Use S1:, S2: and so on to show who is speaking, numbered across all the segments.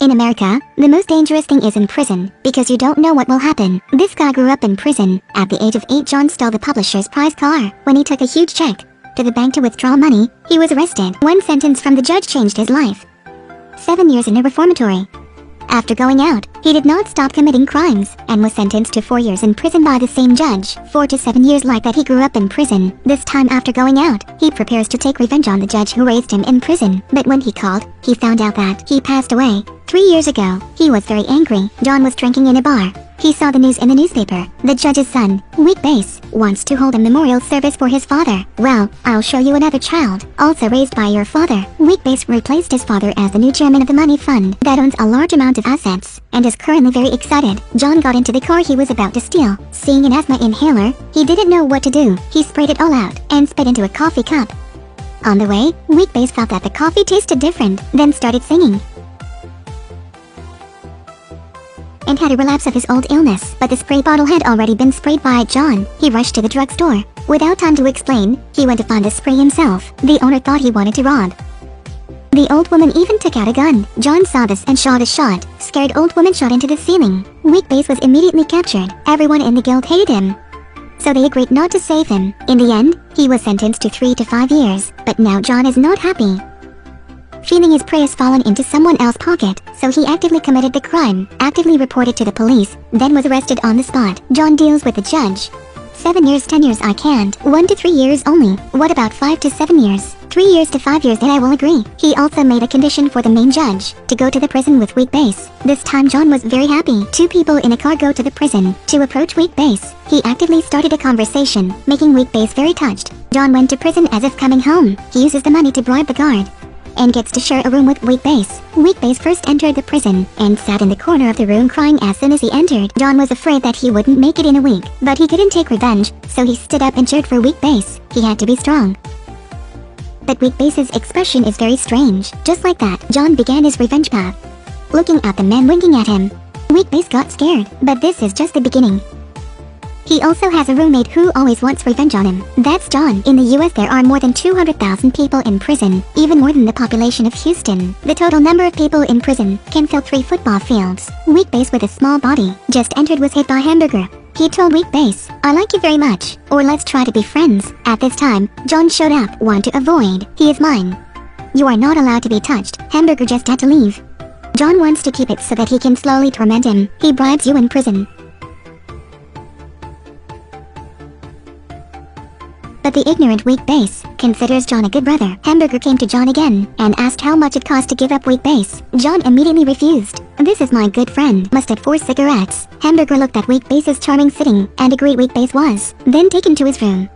S1: In America, the most dangerous thing is in prison, because you don't know what will happen. This guy grew up in prison. At the age of 8, John stole the publisher's prize car. When he took a huge check to the bank to withdraw money, he was arrested. One sentence from the judge changed his life. 7 years in a reformatory. After going out, he did not stop committing crimes, and was sentenced to 4 years in prison by the same judge. 4 to 7 years like that he grew up in prison. This time after going out, he prepares to take revenge on the judge who raised him in prison. But when he called, he found out that he passed away 3 years ago. He was very angry. John was drinking in a bar. He saw the news in the newspaper. The judge's son, Weak Base, wants to hold a memorial service for his father. Well, I'll show you another child, also raised by your father. Weak Base replaced his father as the new chairman of the money fund that owns a large amount of assets, and is currently very excited. John got into the car he was about to steal. Seeing an asthma inhaler, he didn't know what to do. He sprayed it all out, and spit into a coffee cup. On the way, Weak Base felt that the coffee tasted different, then started singing, and had a relapse of his old illness. But the spray bottle had already been sprayed by John. He rushed to the drugstore. Without time to explain, he went to find the spray himself. The owner thought he wanted to rob. The old woman even took out a gun. John saw this and shot a shot. Scared old woman shot into the ceiling. Weak Base was immediately captured. Everyone in the guild hated him, so they agreed not to save him. In the end, he was sentenced to 3 to 5 years. But now John is not happy, feeling his prey has fallen into someone else's pocket, so he actively committed the crime, actively reported to the police, then was arrested on the spot. John deals with the judge. 7 years, 10 years I can't. 1 to 3 years only. What about 5 to 7 years? 3 years to 5 years, then I will agree. He also made a condition for the main judge to go to the prison with Weak Base. This time John was very happy. 2 people in a car go to the prison to approach Weak Base. He actively started a conversation, making Weak Base very touched. John went to prison as if coming home. He uses the money to bribe the guard, and gets to share a room with Weak Base. Weak Base first entered the prison, and sat in the corner of the room crying as soon as he entered. John was afraid that he wouldn't make it in a week, but he couldn't take revenge, so he stood up and cheered for Weak Base. He had to be strong. But Weak Base's expression is very strange. Just like that, John began his revenge path. Looking at the man winking at him, Weak Base got scared, but this is just the beginning. He also has a roommate who always wants revenge on him. That's John. In the US there are more than 200,000 people in prison, even more than the population of Houston. The total number of people in prison can fill 3 football fields. Weak Base with a small body just entered was hit by Hamburger. He told Weak Base, "I like you very much, or let's try to be friends." At this time, John showed up. Want to avoid. He is mine. You are not allowed to be touched. Hamburger just had to leave. John wants to keep it so that he can slowly torment him. He bribes you in prison. But the ignorant Weak Base considers John a good brother. Hamburger came to John again and asked how much it cost to give up Weak Base. John immediately refused. "This is my good friend. Must have 4 cigarettes." Hamburger looked at Weak Base's charming sitting and agreed Weak Base was then taken to his room.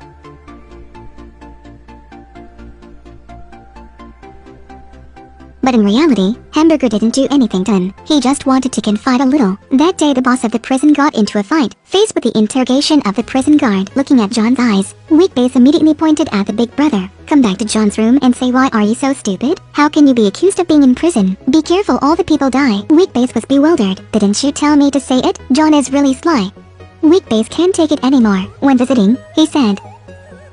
S1: But in reality, Hamburger didn't do anything to him. He just wanted to confide a little. That day the boss of the prison got into a fight. Faced with the interrogation of the prison guard looking at John's eyes, Weak Base immediately pointed at the big brother. "Come back to John's room and say, why are you so stupid? How can you be accused of being in prison? Be careful, all the people die." Weak Base was bewildered. "Didn't you tell me to say it?" John is really sly. Weak Base can't take it anymore. When visiting, he said,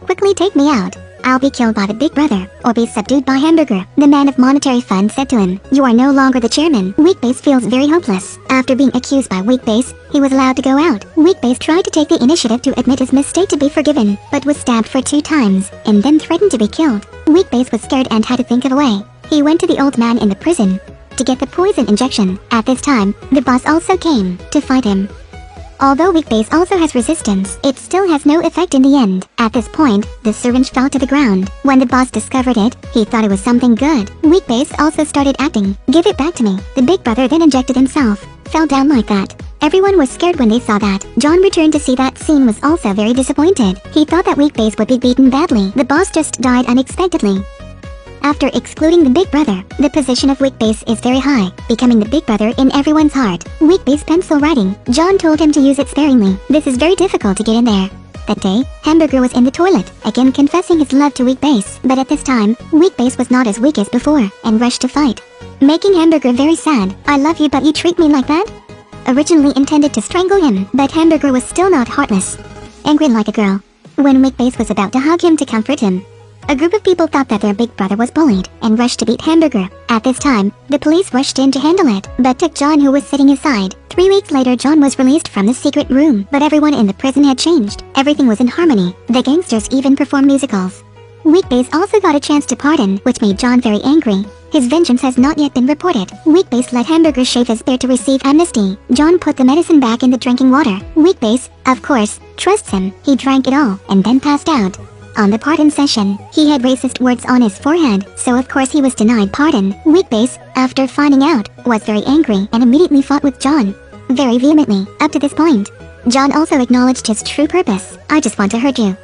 S1: "Quickly take me out. I'll be killed by the big brother, or be subdued by Hamburger." The man of monetary fund said to him, "You are no longer the chairman." Weak Base feels very hopeless. After being accused by Weak Base, he was allowed to go out. Weak Base tried to take the initiative to admit his mistake to be forgiven, but was stabbed for 2 times, and then threatened to be killed. Weak Base was scared and had to think of a way. He went to the old man in the prison to get the poison injection. At this time, the boss also came to fight him. Although Weak Base also has resistance, it still has no effect in the end. At this point, the syringe fell to the ground. When the boss discovered it, he thought it was something good. Weak Base also started acting, "Give it back to me." The big brother then injected himself, fell down like that. Everyone was scared when they saw that. John returned to see that scene was also very disappointed. He thought that Weak Base would be beaten badly. The boss just died unexpectedly. After excluding the big brother, the position of Weak Base is very high, becoming the big brother in everyone's heart. Weak Base pencil writing. John told him to use it sparingly. This is very difficult to get in there. That day, Hamburger was in the toilet, again confessing his love to Weak Base. But at this time, Weak Base was not as weak as before, and rushed to fight, making Hamburger very sad. "I love you, but you treat me like that?" Originally intended to strangle him, but Hamburger was still not heartless, angry like a girl. When Weak Base was about to hug him to comfort him, A group of people thought that their big brother was bullied and rushed to beat Hamburger. At this time, the police rushed in to handle it, but took John, who was sitting aside. 3 weeks later, John was released from the secret room, but everyone in the prison had changed. Everything was in harmony. The gangsters even performed musicals. Weekbase also got a chance to pardon, which made John very angry. His vengeance has not yet been reported. Weekbase let Hamburger shave his beard to receive amnesty. John put the medicine back in the drinking water. Weekbase, of course, trusts him. He drank it all, and then passed out. On the pardon session, he had racist words on his forehead, so of course he was denied pardon. Weekbase, after finding out, was very angry and immediately fought with John. Very vehemently, up to this point. John also acknowledged his true purpose. I just want to hurt you.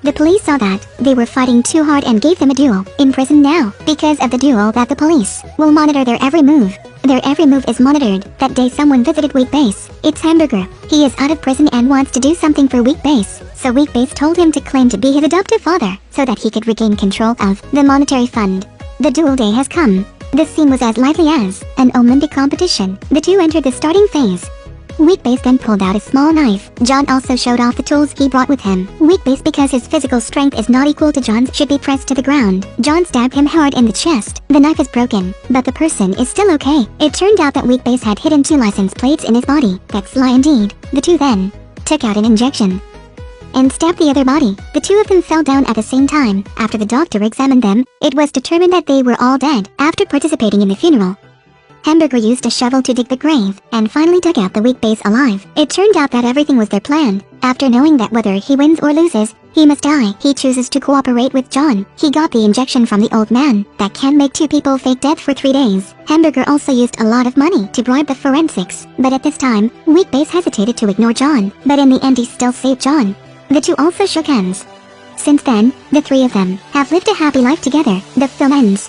S1: The police saw that they were fighting too hard and gave them a duel. In prison now, because of the duel that the police will monitor their every move. Their every move is monitored. That day someone visited Weekbase. It's Hamburger. He is out of prison and wants to do something for Weekbase. So Weekbase told him to claim to be his adoptive father, so that he could regain control of the monetary fund. The duel day has come. This scene was as lively as an Olympic competition. The two entered the starting phase. Weekbase then pulled out a small knife. John also showed off the tools he brought with him. Weekbase, because his physical strength is not equal to John's, should be pressed to the ground. John stabbed him hard in the chest. The knife is broken, but the person is still okay. It turned out that Weekbase had hidden 2 license plates in his body. That's sly indeed. The two then took out an injection and stabbed the other body. The 2 of them fell down at the same time. After the doctor examined them, it was determined that they were all dead. After participating in the funeral, Hamburger used a shovel to dig the grave, and finally took out the Weekbase alive. It turned out that everything was their plan. After knowing that whether he wins or loses, he must die, he chooses to cooperate with John. He got the injection from the old man that can make 2 people fake death for 3 days. Hamburger also used a lot of money to bribe the forensics, but at this time, Weekbase hesitated to ignore John, but in the end he still saved John. The 2 also shook hands. Since then, the 3 of them have lived a happy life together. The film ends.